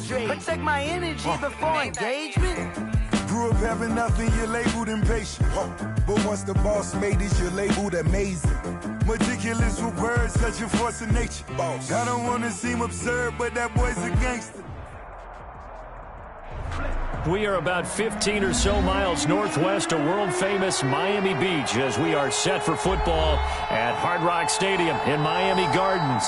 hydrate. Protect my energy before engagement. Grew up having nothing, you're labeled impatient. But once the boss made it, you're labeled amazing. Meticulous with words, such a force of nature. Boss. I don't want to seem absurd, but that boy's a gangster. We are about 15 or so miles northwest of world-famous Miami Beach as we are set for football at Hard Rock Stadium in Miami Gardens.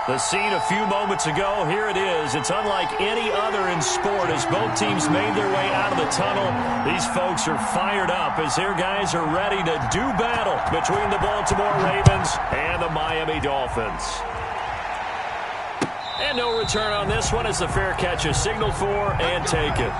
The scene a few moments ago, here it is. It's unlike any other in sport as both teams made their way out of the tunnel. These folks are fired up as their guys are ready to do battle between the Baltimore Ravens and the Miami Dolphins. And no return on this one as the fair catch is signaled for and taken.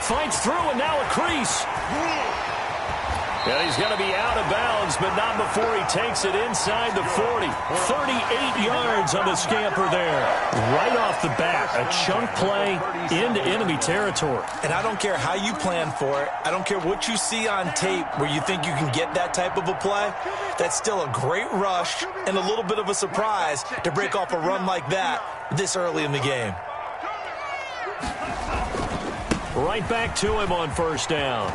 Fights through and now a crease. And he's going to be out of bounds, but not before he takes it inside the 40. 38 yards on the scamper there. Right off the bat, a chunk play into enemy territory. And I don't care how you plan for it. I don't care what you see on tape where you think you can get that type of a play. That's still a great rush and a little bit of a surprise to break off a run like that this early in the game. Right back to him on first down.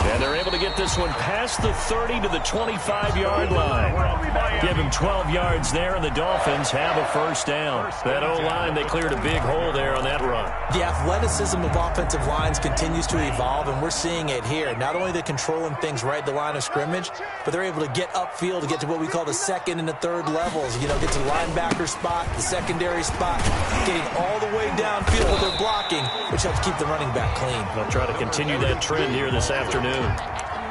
And they're able to get this one past the 30 to the 25-yard line. Give him 12 yards there, and the Dolphins have a first down. That O-line, they cleared a big hole there on that run. The athleticism of offensive lines continues to evolve, and we're seeing it here. Not only they're controlling things right at the line of scrimmage, but they're able to get upfield to get to what we call the second and the third levels. You know, get to the linebacker spot, the secondary spot, getting all the way downfield with their blocking, which helps keep the running back clean. They'll try to continue that trend here this afternoon.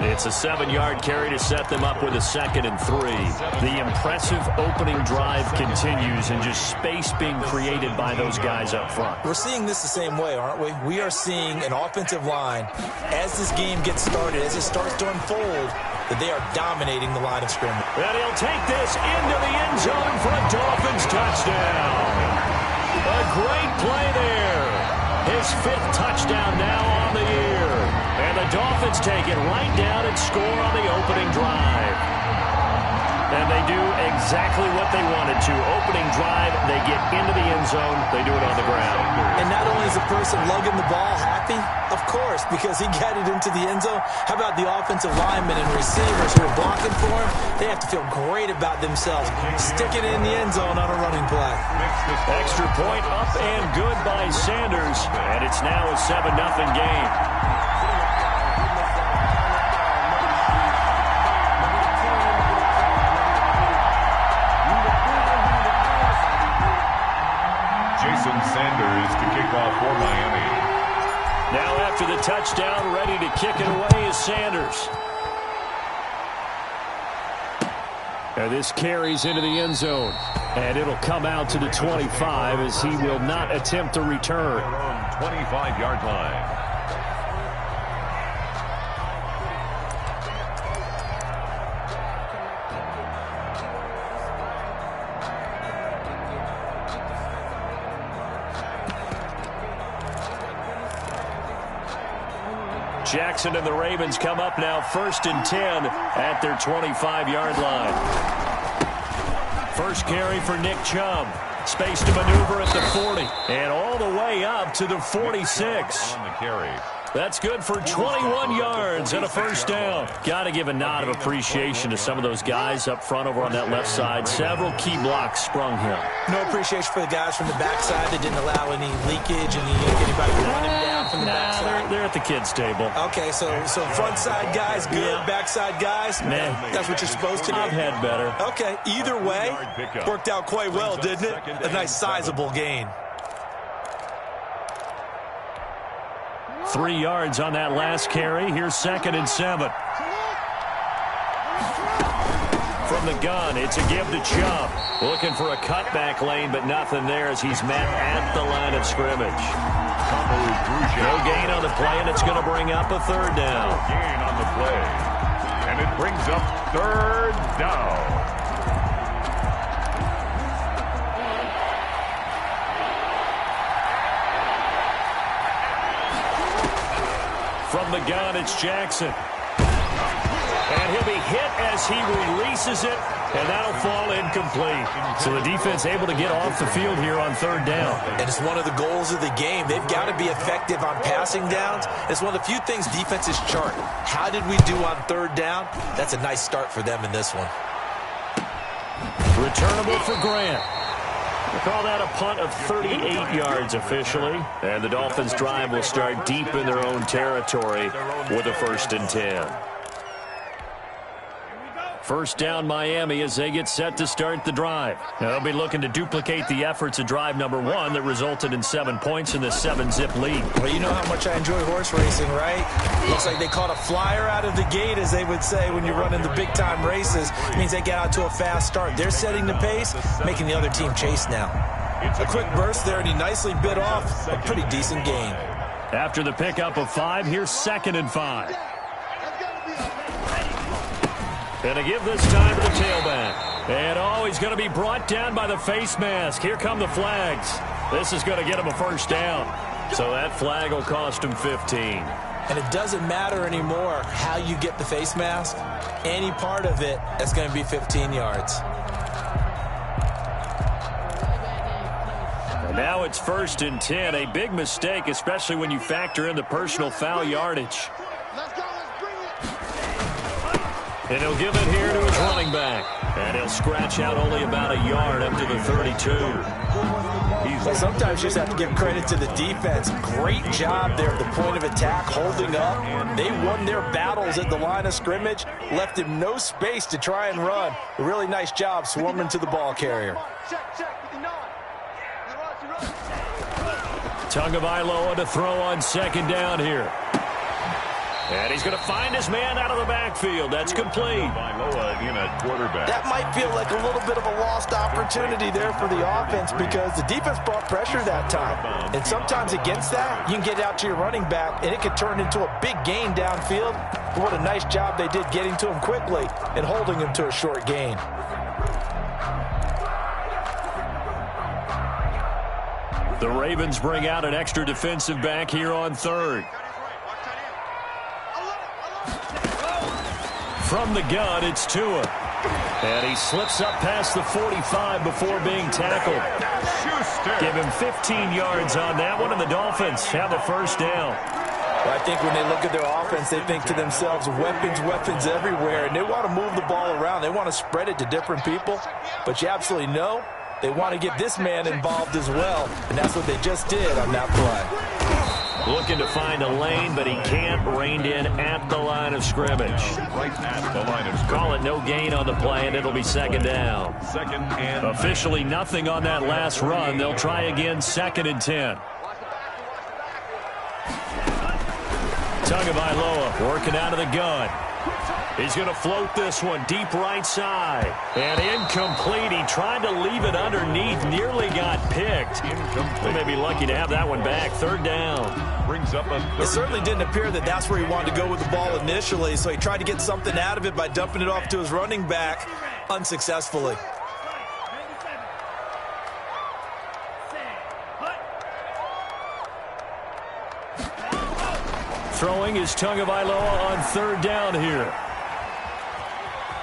It's a 7-yard carry to set them up with a 2nd and 3. The impressive opening drive continues and just space being created by those guys up front. We're seeing this the same way, aren't we? We are seeing an offensive line, as this game gets started, as it starts to unfold, that they are dominating the line of scrimmage. And he'll take this into the end zone for a Dolphins touchdown. A great play there. His 5th touchdown now on the year. And the Dolphins take it right down and score on the opening drive. And they do exactly what they wanted to. Opening drive, they get into the end zone. They do it on the ground. And not only is the person lugging the ball happy, of course, because he got it into the end zone. How about the offensive linemen and receivers who are blocking for him? They have to feel great about themselves, sticking it in the end zone on a running play. Extra point up and good by Sanders. And it's now a 7-0 game. Sanders to kick off for Miami. Now after the touchdown, ready to kick it away is Sanders. And this carries into the end zone. And it'll come out to the 25 as he will not attempt to return. 25-yard line. Jackson and the Ravens come up now 1st and 10 at their 25-yard line. First carry for Nick Chubb. Space to maneuver at the 40. And all the way up to the 46. On the carry. That's good for 21 yards and a first down. Got to give a nod of appreciation to some of those guys up front over on that left side. Several key blocks sprung him. No appreciation for the guys from the backside that didn't allow any leakage and anybody to run him down from the backside. They're at the kids' table. Okay, so front side guys good, yeah. Backside guys, man, that's what you're supposed to do. I've had better. Okay, either way, worked out quite well, didn't it? A nice sizable gain. 3 yards on that last carry. Here's 2nd and 7. From the gun, it's a give to Chubb. Looking for a cutback lane, but nothing there as he's met at the line of scrimmage. No gain on the play, and it's going to bring up a third down. Gain on the play. And it brings up third down. From the gun, it's Jackson. And he'll be hit as he releases it, and that'll fall incomplete. So the defense able to get off the field here on third down. And it's one of the goals of the game. They've got to be effective on passing downs. It's one of the few things defenses chart. How did we do on third down? That's a nice start for them in this one. Returnable for Grant. We call that a punt of 38 yards officially. And the Dolphins' drive will start deep in their own territory with a 1st and 10. First down Miami as they get set to start the drive. They'll be looking to duplicate the efforts of drive number 1 that resulted in 7 points in the 7-zip lead. Well, you know how much I enjoy horse racing, right? Looks like they caught a flyer out of the gate, as they would say when you're running the big-time races. It means they get out to a fast start. They're setting the pace, making the other team chase now. A quick burst there, and he nicely bit off a pretty decent gain. After the pickup of 5, here's 2nd and 5. And a give this time to the tailback. And, he's going to be brought down by the face mask. Here come the flags. This is going to get him a 1st down. So that flag will cost him 15. And it doesn't matter anymore how you get the face mask. Any part of it, that's going to be 15 yards. And now it's 1st and 10. A big mistake, especially when you factor in the personal foul yardage. And he'll give it here to his running back. And he'll scratch out only about a yard up to the 32. Well, sometimes you just have to give credit to the defense. Great job there at the point of attack, holding up. They won their battles at the line of scrimmage, left him no space to try and run. A really nice job swarming to the ball carrier. Tagovailoa to throw on 2nd down here. And he's going to find his man out of the backfield. That's complete. In at quarterback. That might feel like a little bit of a lost opportunity there for the offense because the defense brought pressure that time. And sometimes against that, you can get out to your running back, and it could turn into a big gain downfield. But what a nice job they did getting to him quickly and holding him to a short gain. The Ravens bring out an extra defensive back here on 3rd. From the gun, it's Tua. And he slips up past the 45 before being tackled. Give him 15 yards on that one, and the Dolphins have a 1st down. Well, I think when they look at their offense, they think to themselves, weapons everywhere, and they want to move the ball around. They want to spread it to different people. But you absolutely know they want to get this man involved as well, and that's what they just did on that play. Looking to find a lane, but he can't. Reined in at the line of scrimmage. Right at the line of scrimmage. Call it no gain on the play, and it'll be 2nd down. 2nd and Officially nothing on that last run. They'll try again 2nd and 10. Tagovailoa working out of the gun. He's going to float this one deep right side. And incomplete. He tried to leave it underneath. Nearly got picked. We may be lucky to have that one back. 3rd down. Brings up a third. It certainly didn't appear that that's where he wanted to go with the ball initially, so he tried to get something out of it by dumping it off to his running back unsuccessfully. Throwing is Tagovailoa on 3rd down here.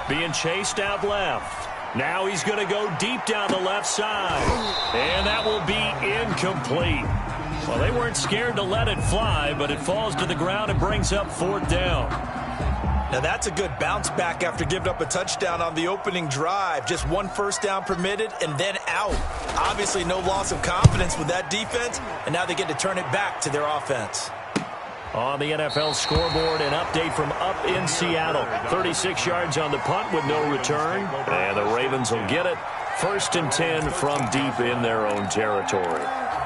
Being chased out left. Now he's going to go deep down the left side. And that will be incomplete. Well, they weren't scared to let it fly, but it falls to the ground and brings up 4th down. Now that's a good bounce back after giving up a touchdown on the opening drive. Just 1 first down permitted and then out. Obviously no loss of confidence with that defense, and now they get to turn it back to their offense. On the NFL scoreboard, an update from up in Seattle. 36 yards on the punt with no return. And the Ravens will get it. 1st and 10 from deep in their own territory.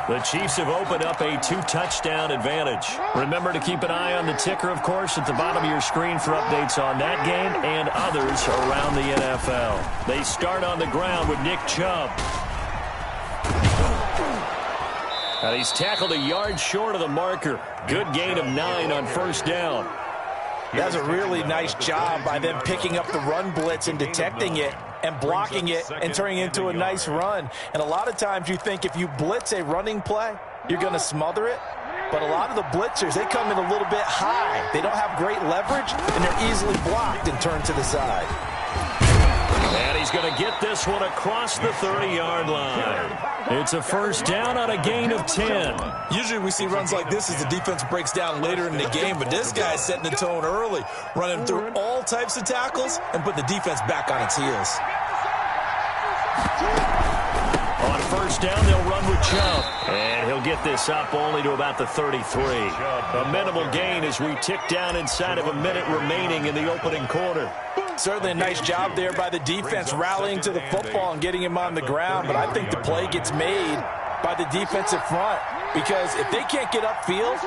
The Chiefs have opened up a 2-touchdown advantage. Remember to keep an eye on the ticker, of course, at the bottom of your screen for updates on that game and others around the NFL. They start on the ground with Nick Chubb. And he's tackled a yard short of the marker. Good gain of 9 on first down. That's a really nice job by them picking up the run blitz and detecting it and blocking it and turning it into a nice run. And a lot of times you think if you blitz a running play, you're going to smother it. But a lot of the blitzers, they come in a little bit high. They don't have great leverage, and they're easily blocked and turned to the side. And he's going to get this one across the 30-yard line. It's a first down on a gain of 10. Usually we see runs like this as the defense breaks down later in the game, but this guy's setting the tone early, running through all types of tackles and putting the defense back on its heels. On first down, they'll run with Chubb. And he'll get this up only to about the 33. A minimal gain as we tick down inside of a minute remaining in the opening quarter. Certainly a nice job there by the defense rallying to the football and getting him on the ground, but I think the play gets made by the defensive front because if they can't get upfield,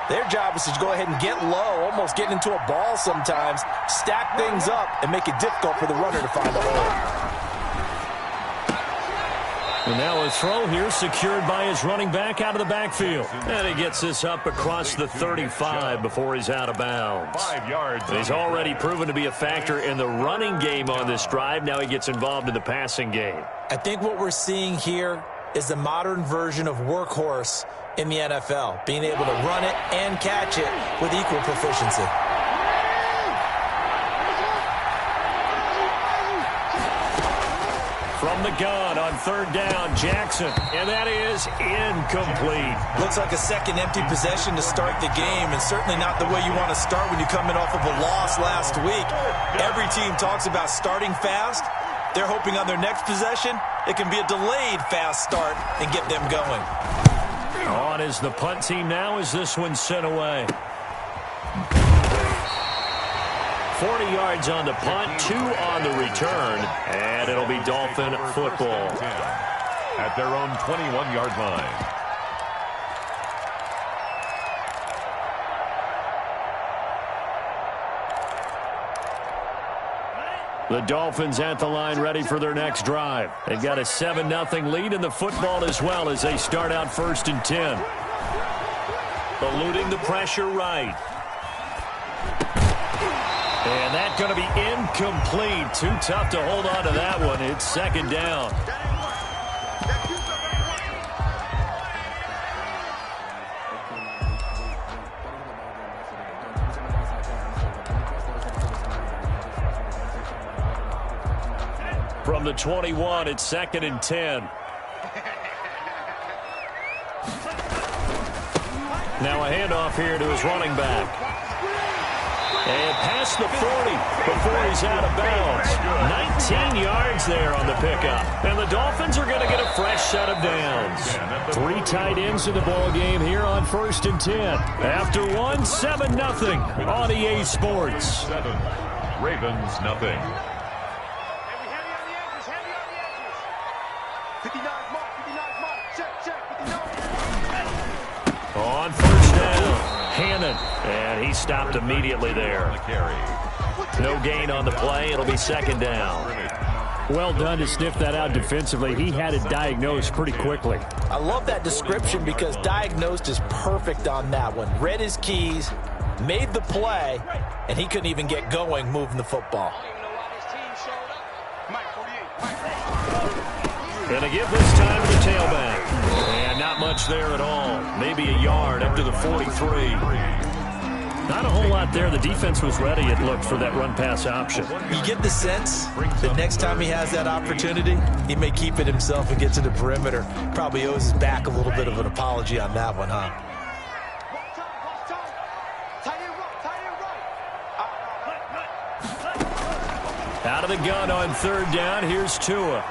their job is to go ahead and get low, almost get into a ball sometimes, stack things up, and make it difficult for the runner to find a hole. And now a throw here secured by his running back out of the backfield. And he gets this up across the 35 before he's out of bounds. 5 yards. He's already proven to be a factor in the running game on this drive. Now he gets involved in the passing game. I think what we're seeing here is the modern version of workhorse in the NFL, being able to run it and catch it with equal proficiency. From the gun on third down, Jackson. And that is incomplete. Looks like a second empty possession to start the game, and certainly not the way you want to start when you're coming off of a loss last week. Every team talks about starting fast. They're hoping on their next possession, it can be a delayed fast start and get them going. On is the punt team now as this one's sent away. 40 yards on the punt, 2 on the return, and it'll be Dolphin football. At their own 21-yard line. The Dolphins at the line ready for their next drive. They've got a 7-0 lead in the football as well as they start out 1st and 10. Eluding the pressure right. And that's going to be incomplete. Too tough to hold on to that one. It's 2nd down. From the 21, it's 2nd and 10. Now a handoff here to his running back. And past the 40 before he's out of bounds. 19 yards there on the pickup. And the Dolphins are going to get a fresh set of downs. 3 tight ends in the ball game here on 1st and 10. After one, 7-0 on EA Sports. 7, Ravens nothing. On first down, Hannon, and he stopped immediately there. No gain on the play. It'll be 2nd down. Well done to sniff that out defensively. He had it diagnosed pretty quickly. I love that description because diagnosed is perfect on that one. Read his keys, made the play, and he couldn't even get going moving the football. Going to give this time to the tailback. And not much there at all. Maybe a yard up to the 43. Not a whole lot there. The defense was ready, it looked, for that run-pass option. You get the sense that next time he has that opportunity, he may keep it himself and get to the perimeter. Probably owes his back a little bit of an apology on that one, huh? Out of the gun on 3rd down. Here's Tua.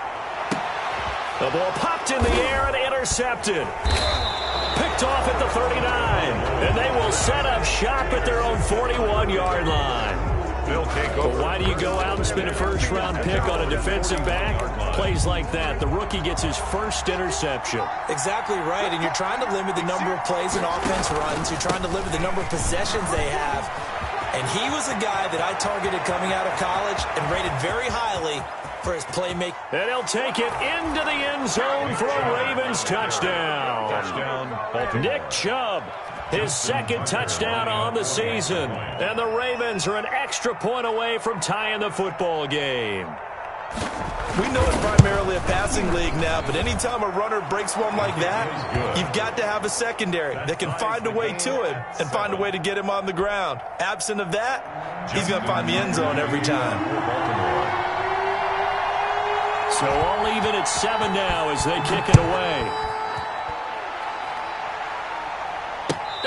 The ball popped in the air and intercepted. Picked off at the 39. And they will set up shop at their own 41-yard line. They'll take over. But why do you go out and spend a first-round pick on a defensive back? Plays like that. The rookie gets his first interception. Exactly right, and you're trying to limit the number of plays an offense runs. You're trying to limit the number of possessions they have. And he was a guy that I targeted coming out of college and rated very highly for his playmaking. And he'll take it into the end zone for a Ravens touchdown. Nick Chubb, his second touchdown on the season. And the Ravens are an extra point away from tying the football game. We know it's primarily a passing league now, but anytime a runner breaks one like that, you've got to have a secondary that can find a way to him and find a way to get him on the ground. Absent of that, he's going to find the end zone every time. So all even at 7 now as they kick it away.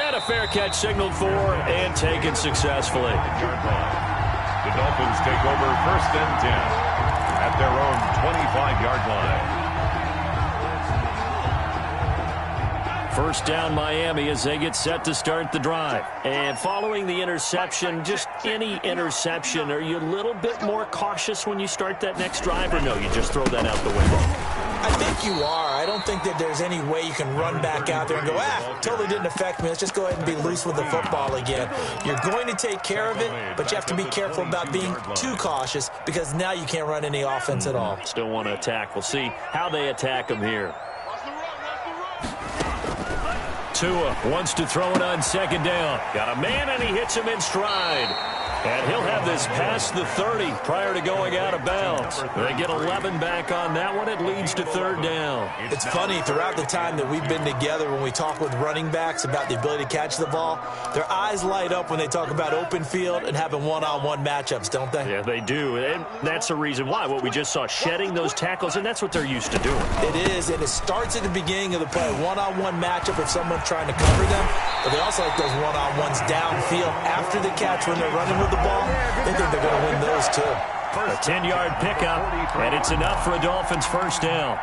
And a fair catch signaled for and taken successfully. The Dolphins take over 1st and 10 at their own 25-yard line. First down Miami as they get set to start the drive. And following the interception, just any interception, are you a little bit more cautious when you start that next drive, or no, you just throw that out the window? I think you are. I don't think that there's any way you can run back out there and go, totally didn't affect me. Let's just go ahead and be loose with the football again. You're going to take care of it, but you have to be careful about being too cautious because now you can't run any offense at all. Still want to attack. We'll see how they attack him here. Tua wants to throw it on 2nd down. Got a man, and he hits him in stride. And he'll have this past the 30 prior to going out of bounds. They get 11 back on that one. It leads to 3rd down. It's funny, throughout the time that we've been together, when we talk with running backs about the ability to catch the ball, their eyes light up when they talk about open field and having one-on-one matchups, don't they? Yeah, they do. And that's the reason why. What we just saw, shedding those tackles, and that's what they're used to doing. It is, and it starts at the beginning of the play. One-on-one matchup if someone's trying to cover them, but they also like those one-on-ones downfield after the catch when they're running with the ball. They think they're going to win those too. A 10-yard pickup, and it's enough for a Dolphins first down.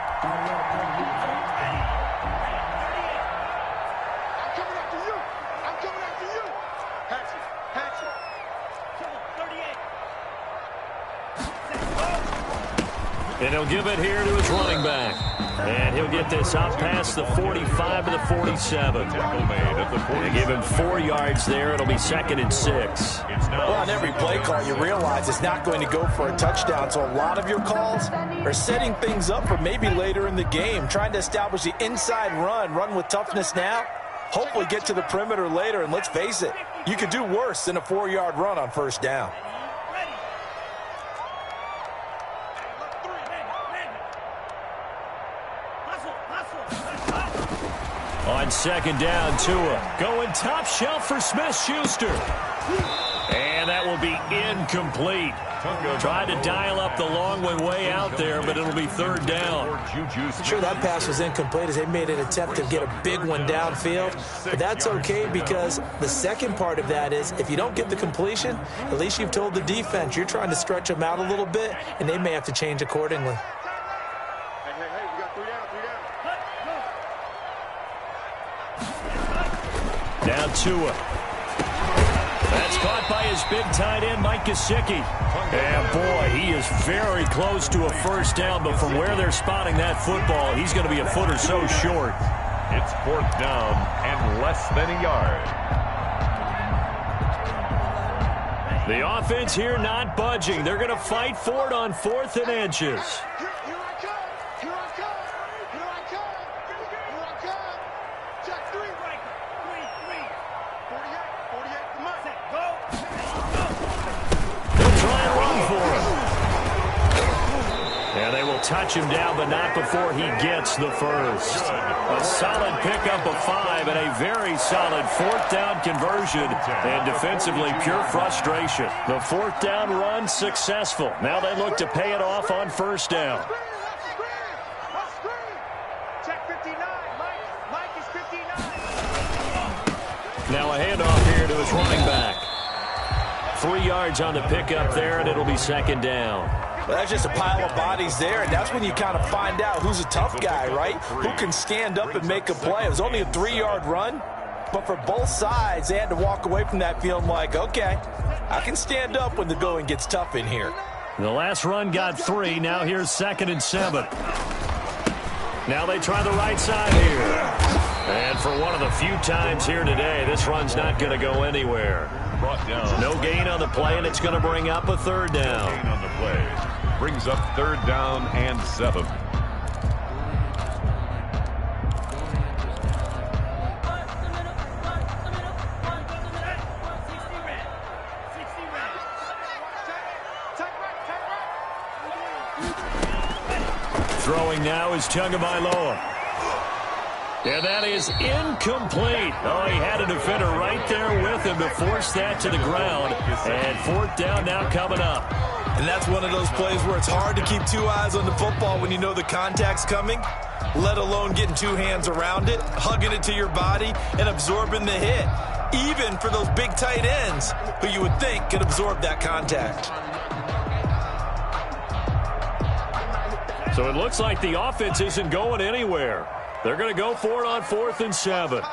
And he'll give it here to his running back. And he'll get this out past the 45 to the 47. They give him 4 yards there. It'll be 2nd and 6. Well, on every play call, you realize it's not going to go for a touchdown. So a lot of your calls are setting things up for maybe later in the game, trying to establish the inside run with toughness now, hopefully get to the perimeter later. And let's face it, you could do worse than a 4-yard run on 1st down. On 2nd down, Tua going top shelf for Smith-Schuster. And that will be incomplete. Tried to dial up the long way out there, but it'll be 3rd down. I'm sure that pass was incomplete as they made an attempt to get a big one downfield. But that's okay because the second part of that is if you don't get the completion, at least you've told the defense you're trying to stretch them out a little bit, and they may have to change accordingly. Now Tua. That's caught by his big tight end, Mike Gesicki. And, boy, he is very close to a first down, but from where they're spotting that football, he's going to be a foot or so short. It's 4th down and less than a yard. The offense here not budging. They're going to fight for it on 4th and inches. Touch him down, but not before he gets the first. A solid pickup of 5 and a very solid 4th down conversion. And defensively, pure frustration. The 4th down run successful. Now they look to pay it off on 1st down. Now a handoff here to his running back. 3 yards on the pickup there, and it'll be 2nd down. Well, that's just a pile of bodies there, and that's when you kind of find out who's a tough guy, right? Who can stand up and make a play. It was only a 3-yard run, but for both sides, they had to walk away from that feeling like, okay, I can stand up when the going gets tough in here. The last run got 3. Now here's 2nd and 7. Now they try the right side here. And for one of the few times here today, this run's not going to go anywhere. Brought down. No gain on the play, and it's going to bring up a 3rd down. Gain on the play. Brings up 3rd down and 7. Throwing now is Tagovailoa. And that is incomplete. Oh, he had a defender right there with him to force that to the ground. And 4th down now coming up. And that's one of those plays where it's hard to keep 2 eyes on the football when you know the contact's coming, let alone getting 2 hands around it, hugging it to your body, and absorbing the hit. Even for those big tight ends who you would think could absorb that contact. So it looks like the offense isn't going anywhere. They're going to go for it on 4th and 7.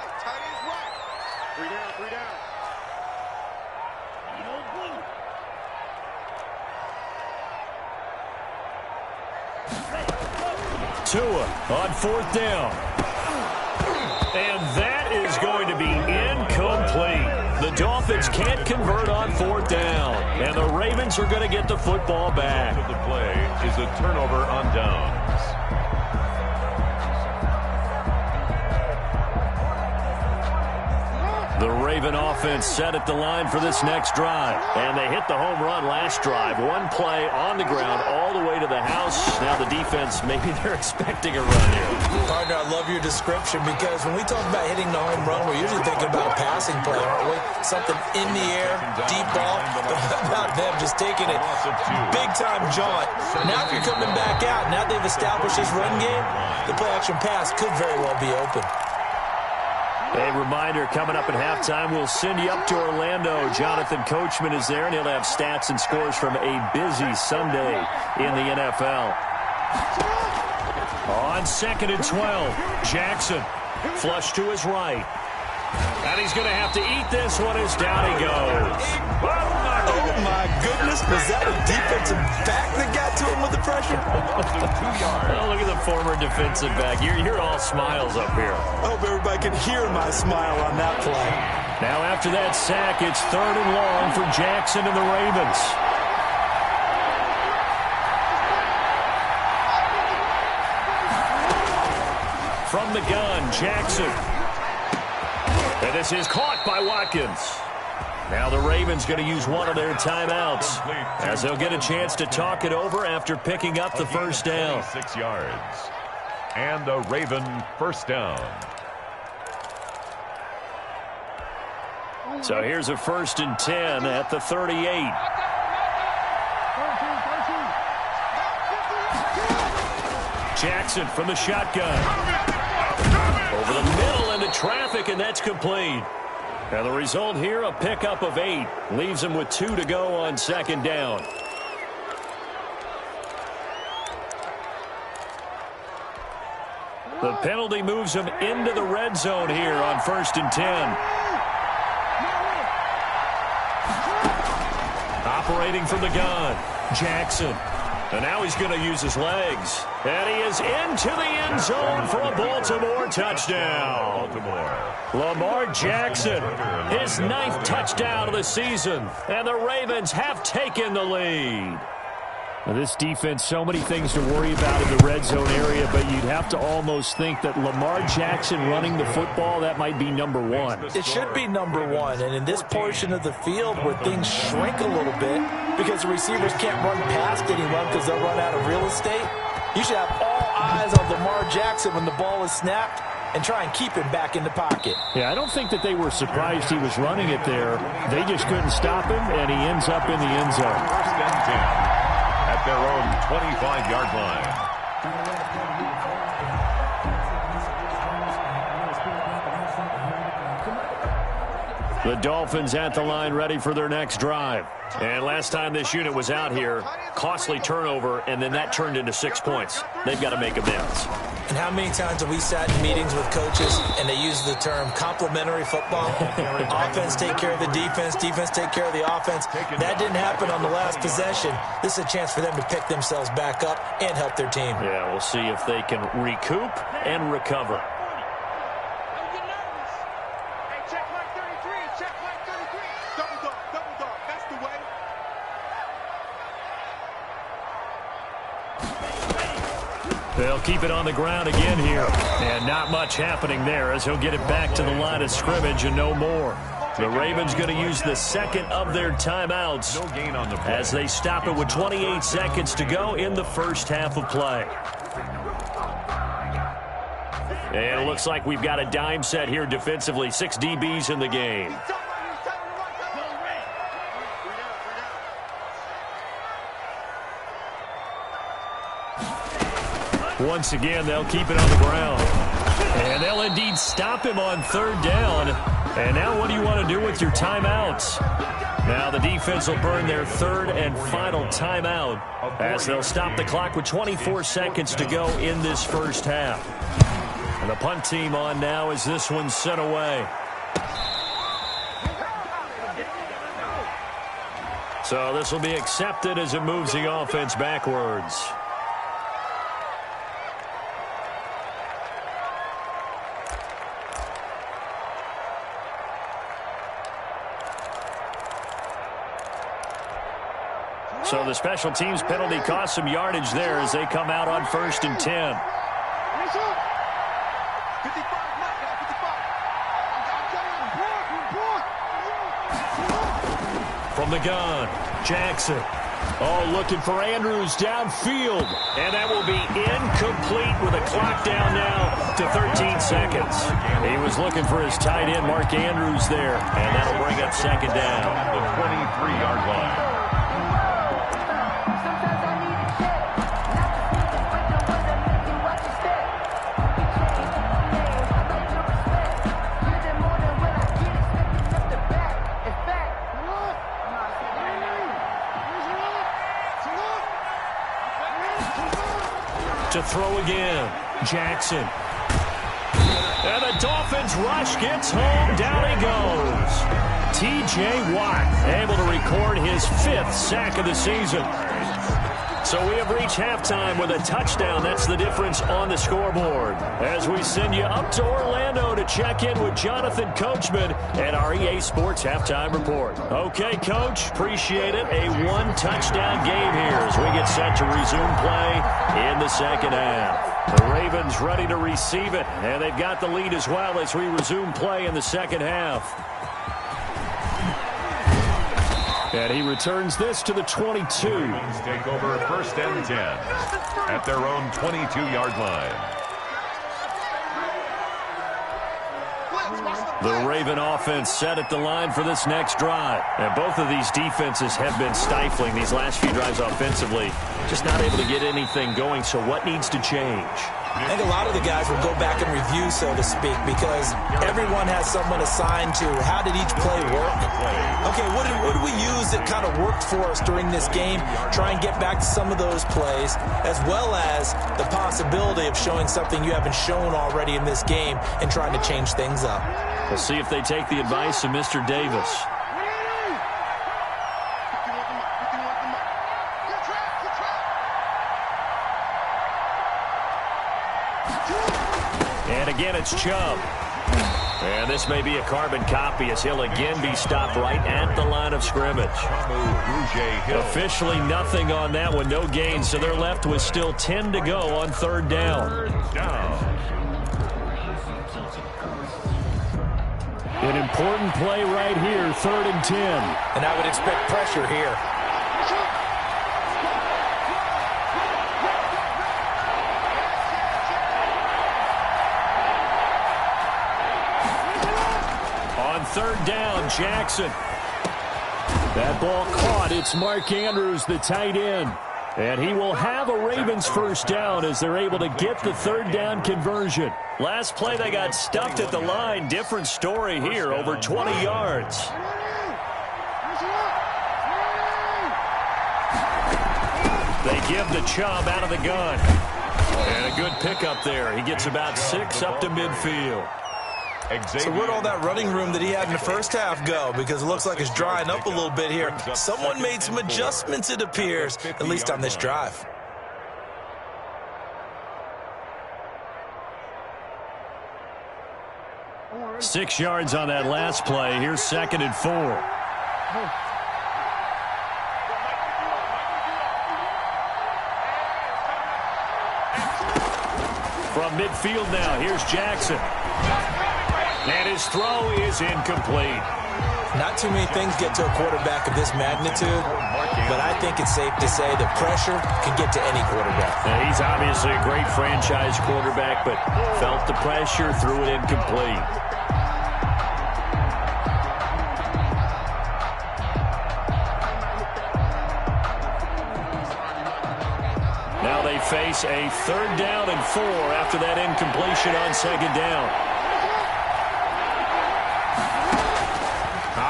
Tua on 4th down. And that is going to be incomplete. The Dolphins can't convert on 4th down. And the Ravens are going to get the football back. The play is a turnover on downs. The Raven offense set at the line for this next drive. And they hit the home run last drive. 1 play on the ground all the way to the house. Now the defense, maybe they're expecting a run here. Partner, I love your description because when we talk about hitting the home run, we're usually thinking about a passing play, aren't we? Something in the air, deep ball. But how about them just taking it big-time jaunt? Now if you're coming back out, now they've established this run game, the play-action pass could very well be open. A reminder, coming up at halftime, we'll send you up to Orlando. Jonathan Coachman is there, and he'll have stats and scores from a busy Sunday in the NFL. On 2nd and 12, Jackson, flush to his right. And he's going to have to eat this one as down he goes. Oh, my goodness. Was that a defensive back that got to him with the pressure? Oh, look at the former defensive back. You're all smiles up here. I hope everybody can hear my smile on that play. Now after that sack, it's 3rd and long for Jackson and the Ravens. From the gun, Jackson. And this is caught by Watkins. Now the Ravens going to use one of their timeouts as they'll get a chance to talk it over after picking up the 1st down. 6 yards. And a Raven 1st down. So here's a 1st and 10 at the 38. Jackson from the shotgun. Over the middle into traffic, and that's complete. Now the result here, a pickup of 8. Leaves him with 2 to go on 2nd down. The penalty moves him into the red zone here on 1st and 10. Operating from the gun, Jackson. And now he's going to use his legs. And he is into the end zone for a Baltimore touchdown. Lamar Jackson, his 9th touchdown of the season. And the Ravens have taken the lead. Now this defense, so many things to worry about in the red zone area, but you'd have to almost think that Lamar Jackson running the football, that might be number 1. It should be number 1, and in this portion of the field where things shrink a little bit because the receivers can't run past anyone because they'll run out of real estate, you should have all eyes on Lamar Jackson when the ball is snapped and try and keep him back in the pocket. Yeah, I don't think that they were surprised he was running it there. They just couldn't stop him, and he ends up in the end zone. 1st and 10. At their own 25-yard line. The Dolphins at the line ready for their next drive. And last time this unit was out here, costly turnover, and then that turned into 6 points. They've got to make amends. And how many times have we sat in meetings with coaches and they use the term complementary football? Offense take care of the defense, defense take care of the offense. That didn't happen on the last possession. This is a chance for them to pick themselves back up and help their team. Yeah, we'll see if they can recoup and recover. They'll keep it on the ground again here. And not much happening there as he'll get it back to the line of scrimmage and no more. The Ravens going to use the second of their timeouts as they stop it with 28 seconds to go in the first half of play. And it looks like we've got a dime set here defensively. 6 DBs in the game. Once again, they'll keep it on the ground. And they'll indeed stop him on third down. And now what do you want to do with your timeouts? Now the defense will burn their third and final timeout as they'll stop the clock with 24 seconds to go in this first half. And the punt team on now as this one's sent away. So this will be accepted as it moves the offense backwards. So the special teams penalty cost some yardage there as they come out on 1st and 10. From the gun, Jackson. Oh, looking for Andrews downfield. And that will be incomplete with a clock down now to 13 seconds. He was looking for his tight end, Mark Andrews, there. And that'll bring up second down. The 23-yard line. To throw again, Jackson. And the Dolphins rush gets home, down he goes. T.J. Watt able to record his 5th sack of the season. So we have reached halftime with a touchdown. That's the difference on the scoreboard. As we send you up to Orlando to check in with Jonathan Coachman and our EA Sports Halftime Report. Okay, Coach, appreciate it. A 1-touchdown game here as we get set to resume play in the second half. The Ravens ready to receive it, and they've got the lead as well as we resume play in the second half. And he returns this to the 22. Take over 1st and 10 at their own 22-yard line. The Raven offense set at the line for this next drive. And both of these defenses have been stifling these last few drives offensively. Just not able to get anything going, so what needs to change? I think a lot of the guys will go back and review, so to speak, because everyone has someone assigned to how did each play work. Okay, what did we use that kind of worked for us during this game? Try and get back to some of those plays, as well as the possibility of showing something you haven't shown already in this game and trying to change things up. We'll see if they take the advice of Mr. Davis. And again, it's Chubb. And this may be a carbon copy as he'll again be stopped right at the line of scrimmage. Officially nothing on that one, no gain, so they're left with still 10 to go on 3rd down. An important play right here, 3rd and 10. And I would expect pressure here. On 3rd down, Jackson. That ball caught. It's Mark Andrews, the tight end. And he will have a Ravens 1st down as they're able to get the 3rd down conversion. Last play, they got stuffed at the line. Different story here, over 20 yards. They give the Chubb out of the gun. And a good pickup there. He gets about 6 up to midfield. So where'd all that running room that he had in the first half go? Because it looks like it's drying up a little bit here. Someone made some adjustments, it appears, at least on this drive. Six yards on that last play. Here's 2nd and 4. From midfield now, here's Jackson. And his throw is incomplete. Not too many things get to a quarterback of this magnitude, but I think it's safe to say the pressure can get to any quarterback. Now, he's obviously a great franchise quarterback, but felt the pressure, threw it incomplete. Now they face a 3rd down and 4 after that incompletion on 2nd down.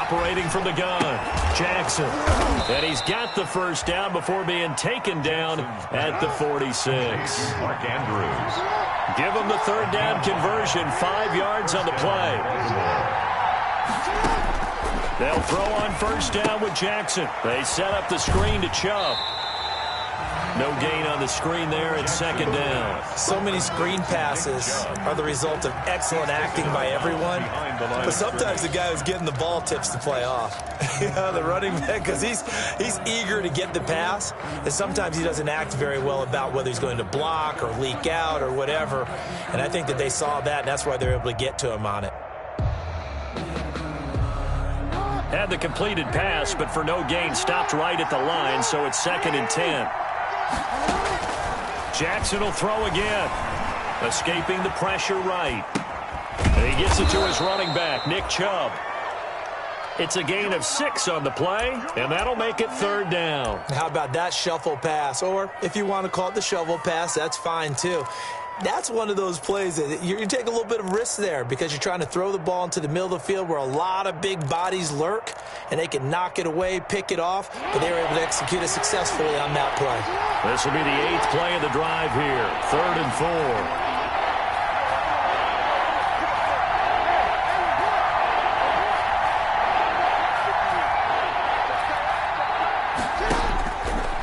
Operating from the gun, Jackson. And he's got the 1st down before being taken down at the 46. Mark Andrews. Give him the 3rd down conversion, 5 yards on the play. They'll throw on 1st down with Jackson. They set up the screen to Chubb. No gain on the screen there at 2nd down. So many screen passes are the result of excellent acting by everyone. But sometimes the guy who's getting the ball tips the play off. The running back, because he's eager to get the pass. And sometimes he doesn't act very well about whether he's going to block or leak out or whatever. And I think that they saw that, and that's why they're able to get to him on it. Had the completed pass, but for no gain, stopped right at the line, so it's 2nd and 10. Jackson will throw again. Escaping the pressure right. And he gets it to his running back, Nick Chubb. It's a gain of 6 on the play, and that'll make it 3rd down. How about that shuffle pass? Or if you want to call it the shovel pass, that's fine too. That's one of those plays that you take a little bit of risk there because you're trying to throw the ball into the middle of the field where a lot of big bodies lurk, and they can knock it away, pick it off, but they were able to execute it successfully on that play. This will be the 8th play of the drive here, 3rd and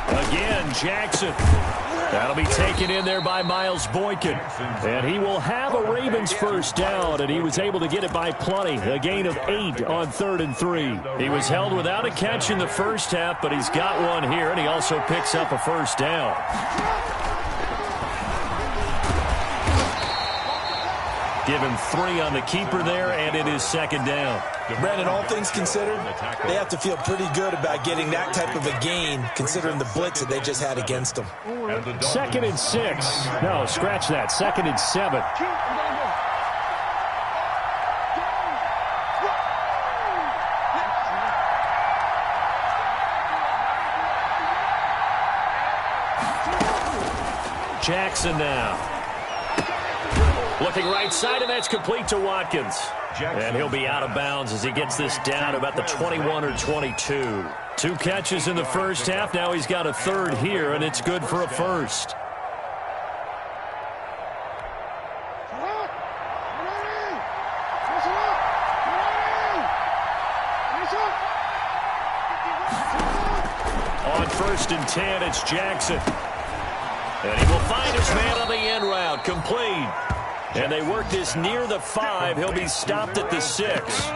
4. Again, Jackson. That'll be taken in there by Miles Boykin. And he will have a Ravens 1st down, and he was able to get it by plenty. A gain of 8 on 3rd and 3. He was held without a catch in the first half, but he's got one here, and he also picks up a 1st down. Give him 3 on the keeper there, and it is 2nd down. Brandon, all things considered, they have to feel pretty good about getting that type of a gain, considering the blitz that they just had against them. 2nd and 6. No, scratch that. 2nd and 7. Jackson now. Looking right side, and that's complete to Watkins. And he'll be out of bounds as he gets this down about the 21 or 22. 2 catches in the first half. Now he's got a 3rd here, and it's good for a 1st. On 1st and 10, it's Jackson. And he will find his man on the end route, complete. And they work this near the 5. He'll be stopped at the 6.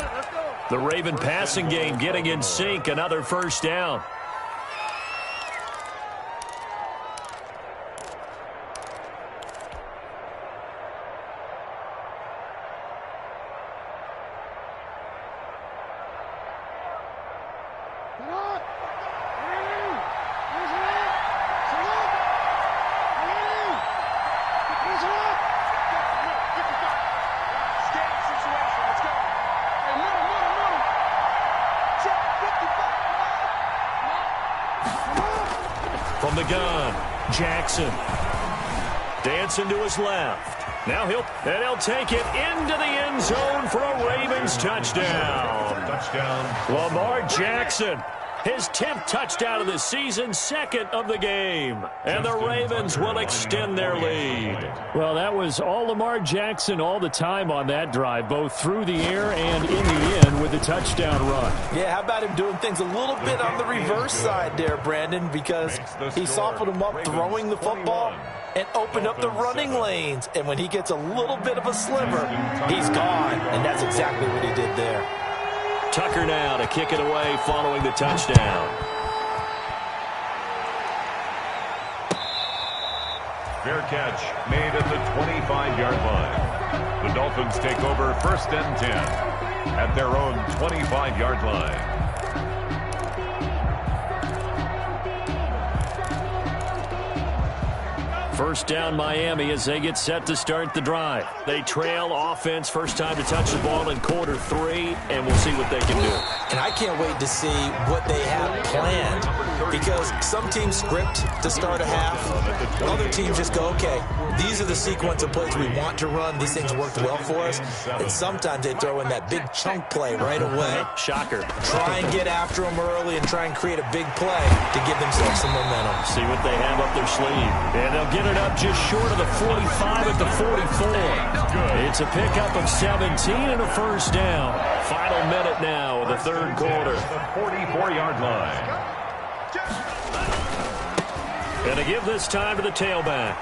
The Raven passing game getting in sync. Another 1st down. From the gun, Jackson. Dancing to his left. Now he'll take it into the end zone for a Ravens touchdown. Lamar Jackson His 10th touchdown of the season, second of the game. And the Ravens will extend their lead. Well, that was all Lamar Jackson all the time on that drive, both through the air and in the end with the touchdown run. Yeah, how about him doing things a little bit on the reverse side there, Brandon, because he softened him up throwing the football and opened up the running lanes. And when he gets a little bit of a sliver, he's gone. And that's exactly what he did there. Tucker now to kick it away following the touchdown. Fair catch made at the 25-yard line. The Dolphins take over 1st and 10 at their own 25-yard line. First down Miami as they get set to start the drive. They trail offense, first time to touch the ball in quarter 3, and we'll see what they can do. And I can't wait to see what they have planned, because some teams script to start a half. Other teams just go, okay, these are the sequence of plays we want to run. These things worked well for us. And sometimes they throw in that big chunk play right away. Shocker. Try and get after them early and try and create a big play to give themselves some momentum. See what they have up their sleeve. And they'll get it up just short of the 45 at the 44. It's a pickup of 17 and a first down. Final minute now of the third quarter. The 44-yard line. And to give this time to the tailback.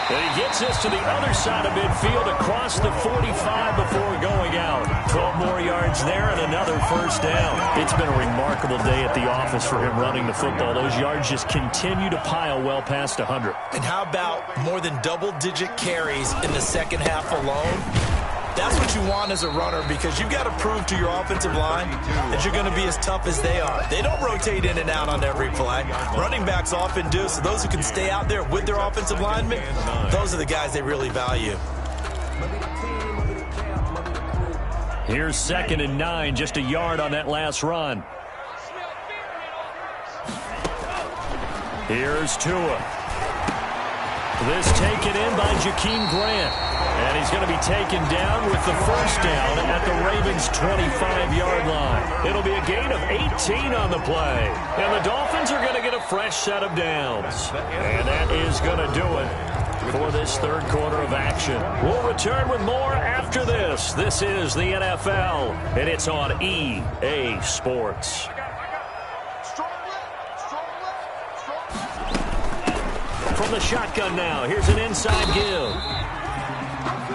And he gets this to the other side of midfield across the 45 before going out. 12 more yards there and another first down. It's been a remarkable day at the office for him running the football. Those yards just continue to pile well past 100. And how about more than double-digit carries in the second half alone? That's what you want as a runner, because you've got to prove to your offensive line that you're going to be as tough as they are. They don't rotate in and out on every play. Running backs often do, so those who can stay out there with their offensive linemen, those are the guys they really value. Here's 2nd and 9, just a yard on that last run. Here's Tua. This taken in by Jakeem Grant. And he's going to be taken down with the first down at the Ravens' 25-yard line. It'll be a gain of 18 on the play. And the Dolphins are going to get a fresh set of downs. And that is going to do it for this third quarter of action. We'll return with more after this. This is the NFL, and it's on EA Sports. From the shotgun now, here's an inside give.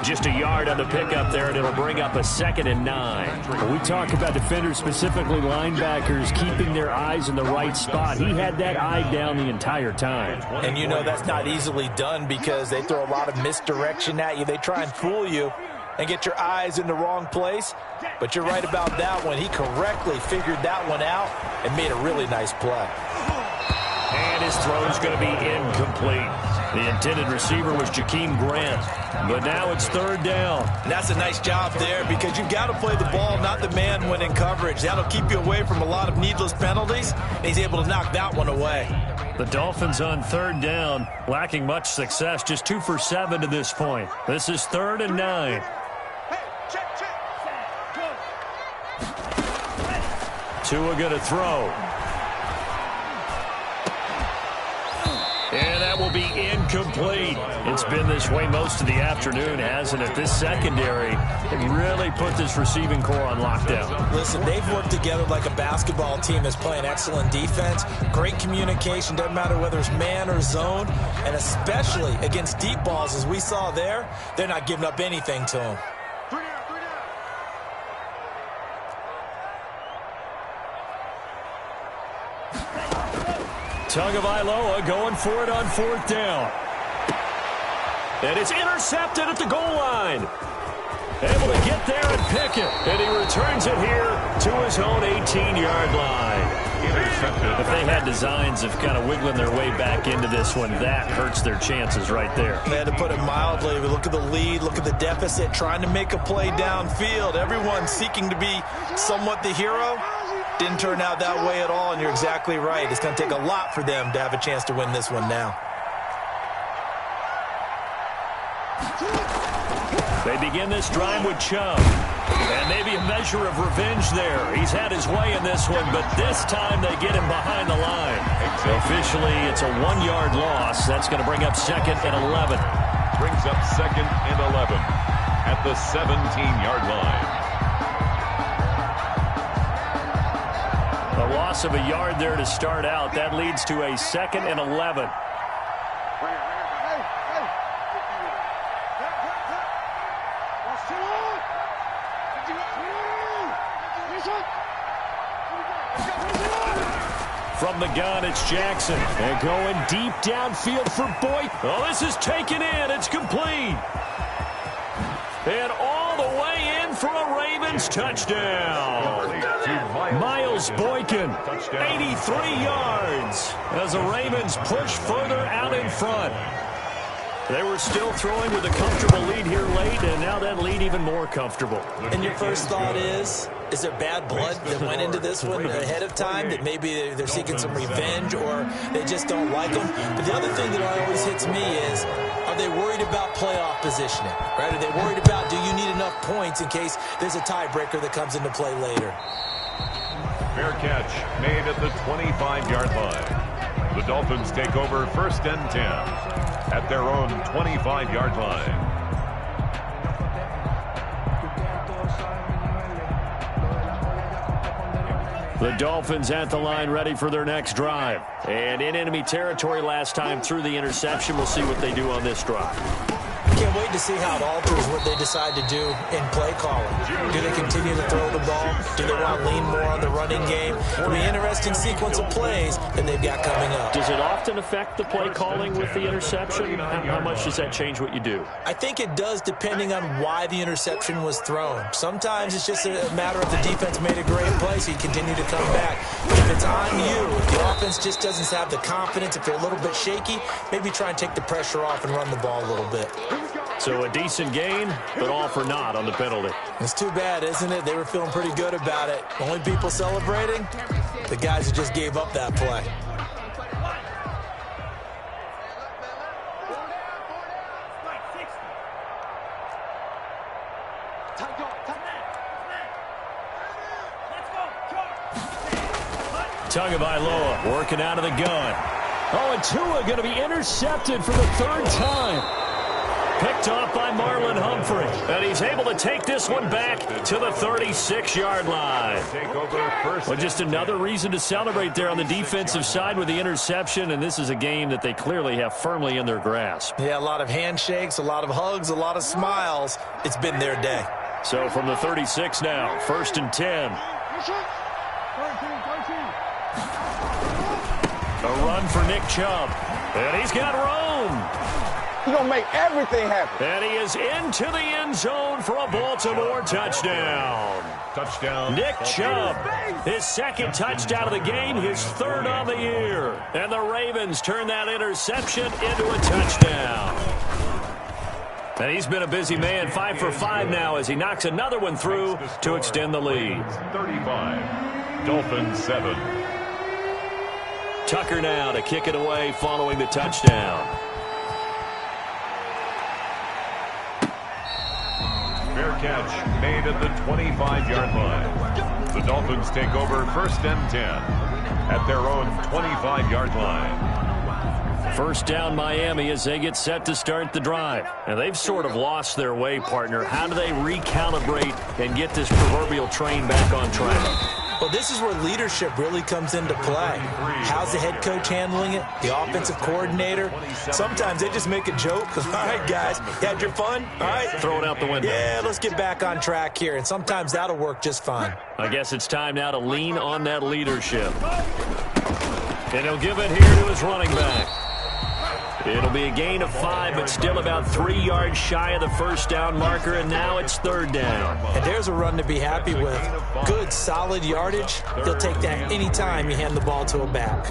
Just a yard on the pickup there, and it'll bring up a 2nd and 9. When we talk about defenders, specifically linebackers, keeping their eyes in the right spot, he had that eye down the entire time. And you know that's not easily done, because they throw a lot of misdirection at you. They try and fool you and get your eyes in the wrong place. But you're right about that one. He correctly figured that one out and made a really nice play. And his throw is going to be incomplete. The intended receiver was Jakeem Grant. But now it's 3rd down. And that's a nice job there, because you've got to play the ball, not the man when in coverage. That'll keep you away from a lot of needless penalties, and he's able to knock that one away. The Dolphins on 3rd down, lacking much success, just 2 for 7 to this point. This is 3rd and 9. Tua going to throw. And that will be incomplete. It's been this way most of the afternoon, hasn't it? This secondary really put this receiving core on lockdown. Listen, they've worked together like a basketball team that's playing excellent defense. Great communication, doesn't matter whether it's man or zone. And especially against deep balls, as we saw there, they're not giving up anything to them. Tagovailoa going for it on 4th down. And it's intercepted at the goal line. Able to get there and pick it. And he returns it here to his own 18-yard line. Intercepted. If they had designs of kind of wiggling their way back into this one, that hurts their chances right there. They had to put it mildly. Look at the lead, look at the deficit, trying to make a play downfield. Everyone seeking to be somewhat the hero. Didn't turn out that way at all, and you're exactly right. It's going to take a lot for them to have a chance to win this one now. They begin this drive with Chubb. And maybe a measure of revenge there. He's had his way in this one, but this time they get him behind the line. So officially, it's a 1-yard loss. That's going to bring up 2nd and 11. Brings up 2nd and 11 at the 17-yard line. A loss of a yard there to start out. That leads to a 2nd and 11. From the gun, it's Jackson. And going deep downfield for Boyd. Oh, this is taken in. It's complete. And all the way in for a Ravens touchdown. Miles Boykin, 83 yards, as the Ravens push further out in front. They were still throwing with a comfortable lead here late, and now that lead even more comfortable. And your first thought is there bad blood that went into this one ahead of time, that maybe they're seeking some revenge or they just don't like them? But the other thing that always hits me is, are they worried about playoff positioning? Right? Are they worried about, do you need enough points in case there's a tiebreaker that comes into play later? Fair catch made at the 25-yard line. The Dolphins take over 1st and 10 at their own 25-yard line. The Dolphins at the line ready for their next drive. And in enemy territory last time through the interception. We'll see what they do on this drive. Can't wait to see how it alters what they decide to do in play calling. Do they continue to throw the ball? Do they want to lean more on the running game? It'll be an interesting sequence of plays that they've got coming up. Does it often affect the play calling with the interception? How much does that change what you do? I think it does, depending on why the interception was thrown. Sometimes it's just a matter of the defense made a great play, so you continue to come back. But if it's on you, if the offense just doesn't have the confidence, if they're a little bit shaky, maybe try and take the pressure off and run the ball a little bit. So a decent gain, but all for naught on the penalty. It's too bad, isn't it? They were feeling pretty good about it. Only people celebrating, the guys who just gave up that play. Tagovailoa working out of the gun. Oh, and Tua going to be intercepted for the 3rd time. Picked off by Marlon Humphrey. And he's able to take this one back to the 36-yard line. Well, just another reason to celebrate there on the defensive side with the interception. And this is a game that they clearly have firmly in their grasp. Yeah, a lot of handshakes, a lot of hugs, a lot of smiles. It's been their day. So from the 36 now, 1st and 10. A run for Nick Chubb. And he's got room. He's going to make everything happen. And he is into the end zone for a Baltimore touchdown. Touchdown. Nick Chubb, his 2nd touchdown of the game, his 3rd on the year. And the Ravens turn that interception into a touchdown. And he's been a busy man, 5 for 5 now as he knocks another one through to extend the lead. 35, Dolphins 7. Tucker now to kick it away following the touchdown. Fair catch made at the 25-yard line. The Dolphins take over 1st and 10 at their own 25-yard line. First down Miami as they get set to start the drive. And they've sort of lost their way, partner. How do they recalibrate and get this proverbial train back on track? Well, this is where leadership really comes into play. How's the head coach handling it? The offensive coordinator? Sometimes they just make a joke. All right, guys, you had your fun? All right. Throw it out the window. Yeah, let's get back on track here. And sometimes that'll work just fine. I guess it's time now to lean on that leadership. And he'll give it here to his running back. It'll be a gain of 5, but still about 3 yards shy of the first down marker, and now it's 3rd down. And there's a run to be happy with. Good, solid yardage. He'll take that anytime you hand the ball to a back.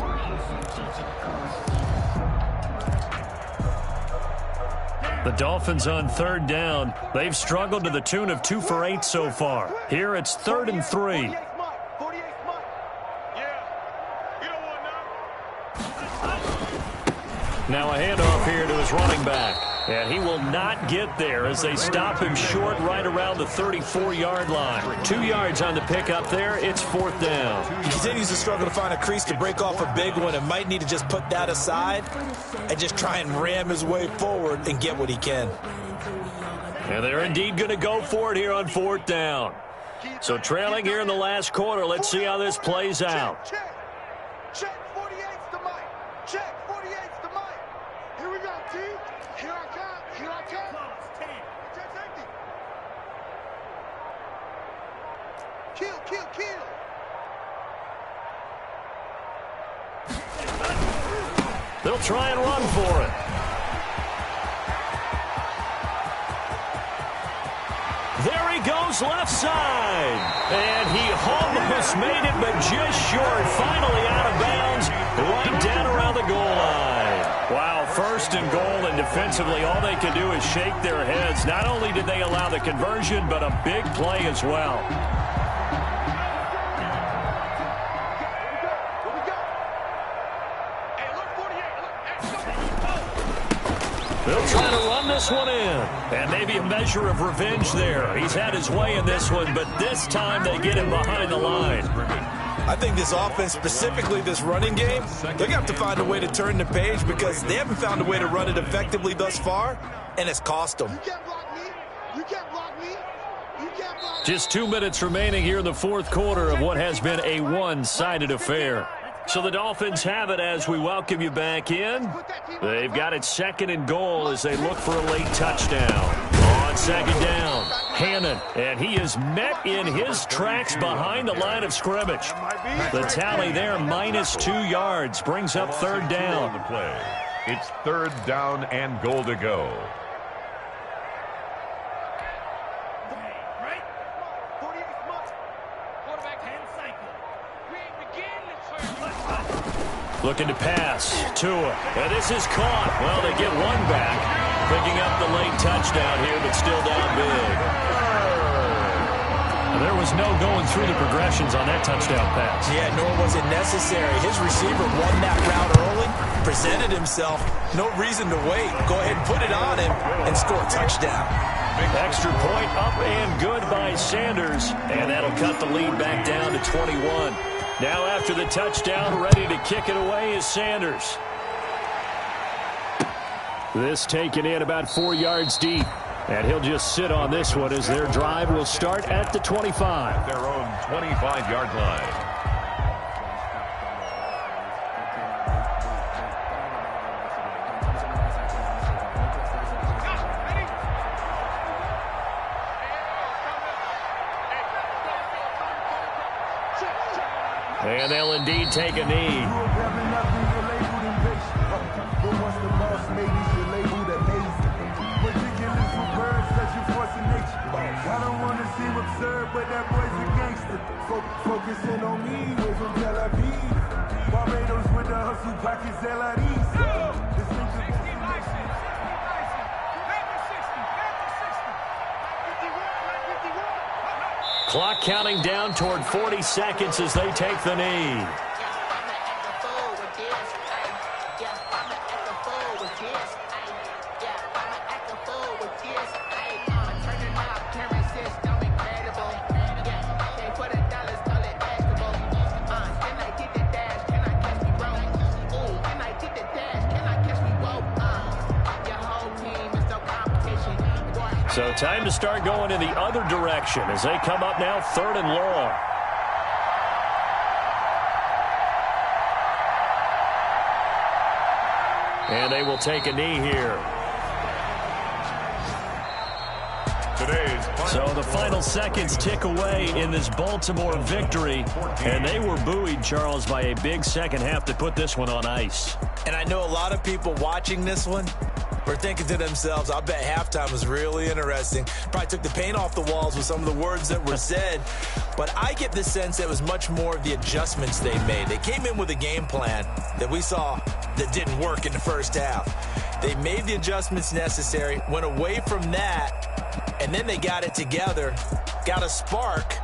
The Dolphins on 3rd down. They've struggled to the tune of 2 for 8 so far. Here it's 3rd and 3. Now a handoff here to his running back. And he will not get there as they stop him short right around the 34-yard line. 2 yards on the pickup there. It's 4th down. He continues to struggle to find a crease to break off a big one and might need to just put that aside and just try and ram his way forward and get what he can. And they're indeed going to go for it here on 4th down. So trailing here in the last quarter. Let's see how this plays out. Check 48's the mic. Check 48's the mic. Here we go, T. Here I come. Here I come. Check safety. Kill, kill, kill. They'll try and run for it. There he goes, left side. And he almost made it, but just short. Finally out of bounds, right down around the goal line. Wow, 1st and goal, and defensively, all they can do is shake their heads. Not only did they allow the conversion, but a big play as well. They'll try to run this one in. And maybe a measure of revenge there. He's had his way in this one, but this time they get him behind the line. I think this offense, specifically this running game, they're going to have to find a way to turn the page because they haven't found a way to run it effectively thus far, and it's cost them. You can't block me. You can't block me. You can't block me. Just 2 minutes remaining here in the 4th quarter of what has been a one-sided affair. So the Dolphins have it as we welcome you back in. They've got it 2nd and goal as they look for a late touchdown. On 2nd down, Hannon, and he is met in his tracks behind the line of scrimmage. The tally there, -2 yards, brings up 3rd down. On the play, it's 3rd down and goal to go. Looking to pass. Tua. And this is caught. Well, they get one back. Picking up the late touchdown here, but still down big. There was no going through the progressions on that touchdown pass. Yeah, nor was it necessary. His receiver won that route early, presented himself. No reason to wait. Go ahead and put it on him and score a touchdown. Extra point up and good by Sanders. And that'll cut the lead back down to 21. Now after the touchdown, ready to kick it away is Sanders. This taken in about 4 yards deep. And he'll just sit on this one as their drive will start at the 25. Their own 25-yard line. And they'll indeed take a knee. I don't want to seem absurd, but that boy's a gangster. Focusing on me, way from Tel Aviv. Barbados with the hustle pockets, LIDs. Clock counting down toward 40 seconds as they take the knee. So time to start going in the other direction as they come up now 3rd and long. And they will take a knee here. So the final seconds tick away in this Baltimore victory. And they were buoyed, Charles, by a big second half to put this one on ice. And I know a lot of people watching this one were thinking to themselves, I bet halftime was really interesting. Probably took the paint off the walls with some of the words that were said. But I get the sense that it was much more of the adjustments they made. They came in with a game plan that we saw that didn't work in the first half. They made the adjustments necessary, went away from that, and then they got it together, got a spark,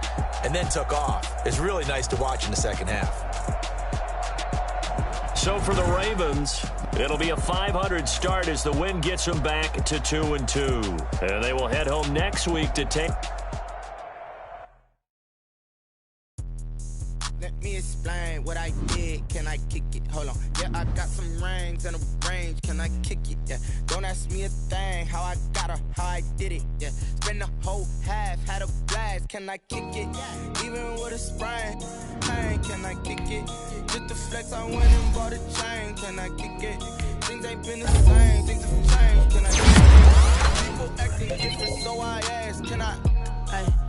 and then took off. It's really nice to watch in the second half. So for the Ravens, it'll be a 500 start as the win gets them back to 2-2. And they will head home next week to take... Let me explain what I did. Can I kick it? Hold on. Yeah, I got some rings and a range. Can I kick it? Yeah. Don't ask me a thing. How I got her, how I did it. Yeah. Spend the whole half, had a blast. Can I kick it? Even with a sprain. Hey, can I kick it? Just to flex, I went and bought a chain. Can I kick it? Things ain't been the same. Things have changed. Can I kick it? People acting different, so I asked. Can I? Hey.